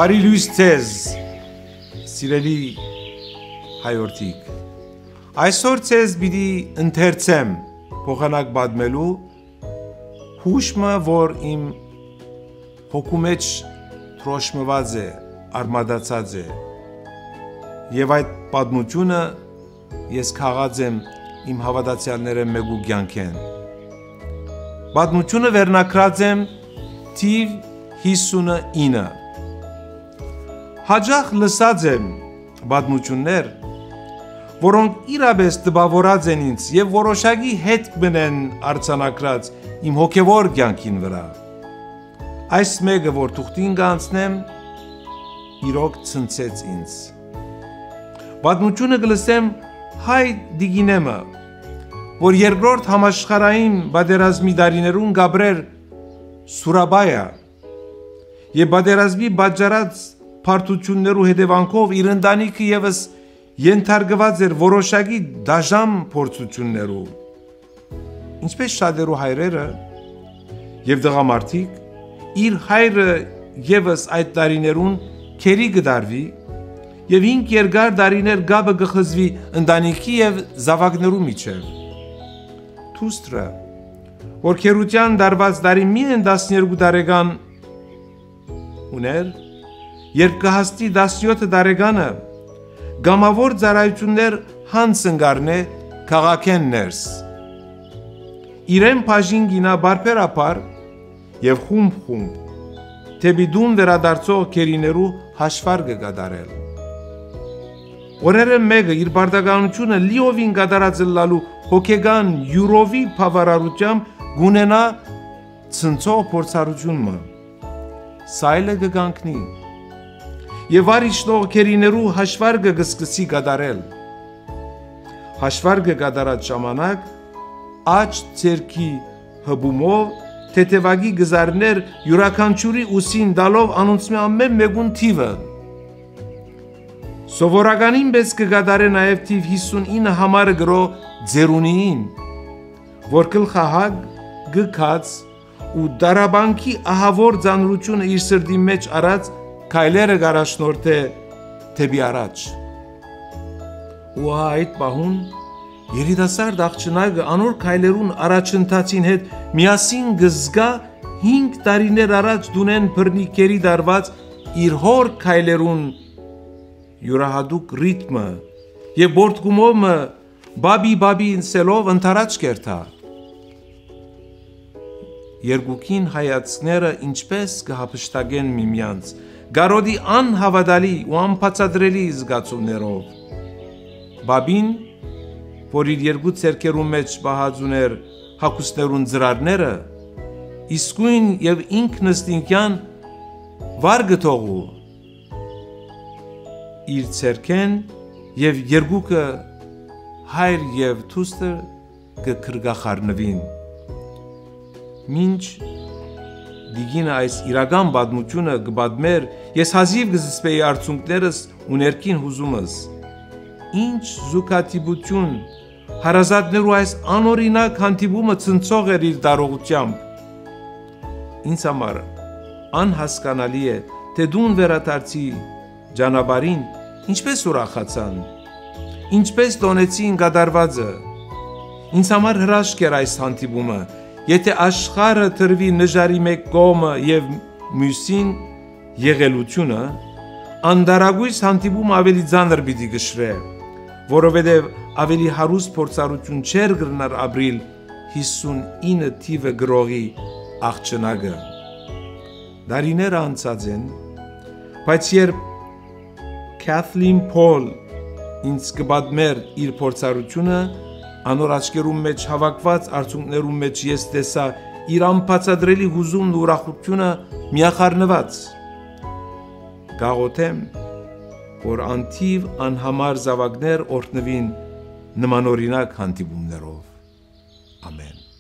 Բարի լույս ձեզ, սիրելի հայորդիկ, այսօր ձեզ պիտի ընթերցեմ փոխանակ պատմելու հուշմը, որ իմ հոգու մեջ թրոշմված է, արմադացած է, և այդ պատմությունը ես քաղած եմ իմ հավատացյալները մեկու կյանքեն։ Պատմությունը վերնագրած եմ թիվ 59։ Հաճախ լսած եմ պատմություններ, որոնք իրապես տպավորած են ինձ և որոշակի հետք մնեն արձանագրած իմ հոգևոր կյանքին վրա։ Այս մեկը, որ թուղթին կանցնեմ, իրոք ցնցեց ինձ։ Պատմությունը կլսեմ հայ դիգինեմը, որ երկրորդ համաշխարհային պատերազմի տարիներուն գաբրեր Սուրաբայա և պատերազմի պատճառած բարդություններու հետևանքով իր ընտանիքը ևս ենթարկված էր որոշակի դաժան փորձություններու։ Ինչպես շատերու հայրերը և տղամարդիկ, իր հայրը ևս այդ տարիներուն քերի կդարվի և 5 երկար տարիներ գաբը կխզվի ընտանիքի և զավակներու միջև։ Թուստրը, որ քերության դարված տարի միայն 12 տարեկան ուներ, երբ կհասնի 17 տարեկանը, գամավոր ծառայություններ հանց ընկառնե քաղաքեն ներս։ Իրեն բաժին գինա բարբերաբար և խումբ թեպի տուն վերադարձող քերիներու հաշվարկը կատարել։ Օրերը մեկը իր պարտականությունը լիովին կատարած լալու հոգեգան յուրովի բավարարությամբ գունենա ցնցող փորձառությունը։ Սայլը կգանքնի և արիշնող քերիներու հաշվարկը կսկսի կատարել։ Հաշվարկը կատարած ժամանակ աջ ձեռքի հպումով թեթևակի գզարներ յուրաքանչյուրի ուսին տալով անոնցմի ամեն մեկուն թիվը։ Սովորականին պես կկատարե նաև թիվ 59 համարը գրող ձերունիին, որ գլխահագ գքած ու դարաբանքի ահավոր ծանրությունը իր սրտի մեջ առած քայլերը կարաշնորթե թեպի առաջ։ Ու այդ պահուն երիտասարդ աղջնակը անոր քայլերուն առաջընթացին հետ միասին կզգա 5 տարիներ առաջ դունեն բռնիկերի դարված իր հոր քայլերուն յուրահատուկ ռիթմը և բորդկումովը բաբի ինսելով ընթരാճ կերտա։ Երկուքին հայացքները ինչպես կհափշտակեն միմյանց, գարոդի անհավատալի ու անբացատրելի զգացումներով։ Բաբին, որ իր երկու ձեռքերու մեջ պահած ուներ հագուստներուն ծրարները, իսկույն և ինքնըստինքյան վար կթողու իր ձեռքեն և երկուքը հայր և թուստր կքրգախառնվին։ Մինչ դիգինը այս իրական պատմությունը կպատմեր, ես հազիվ կզսպեի արցունքներս ու ներքին հուզումս։ Ինչ զուգադիպություն, հարազատներու այս անօրինակ հանդիպումը ցնցող էր իր տարողությամբ։ Ինձ համար անհասկանալի է, թե դուն վերադարձի ճանապարհին ինչպես ուրախացան, ինչպես տոնեցին կատարվածը։ Ինձ համար հրաշք էր այս հանդիպումը, եթե աշխարհը տրվի նժարի մեկ կողմը և մյուսին եղելությունը, անդարագույս հանդիպումը ավելի ծանր պիտի գշրե, որովհետև ավելի հարուստ փորձառություն չէր կրնար ապրիլ 59 թիվը գրողի աղջնակը։ Դարիները անցած են, բայց երբ Քեթլին Փոլ ինձ կպատմեր իր փորձառությունը, անոր աչքերում մեջ հավաքված արցունքներում մեջ ես տեսա իր անբացատրելի հուզումն ու ուրախությունը միախառնված։ Գաղութեմ, որ անթիվ անհամար զավակներ օրհնվին նմանօրինակ հանդիպումներով։ Ամեն։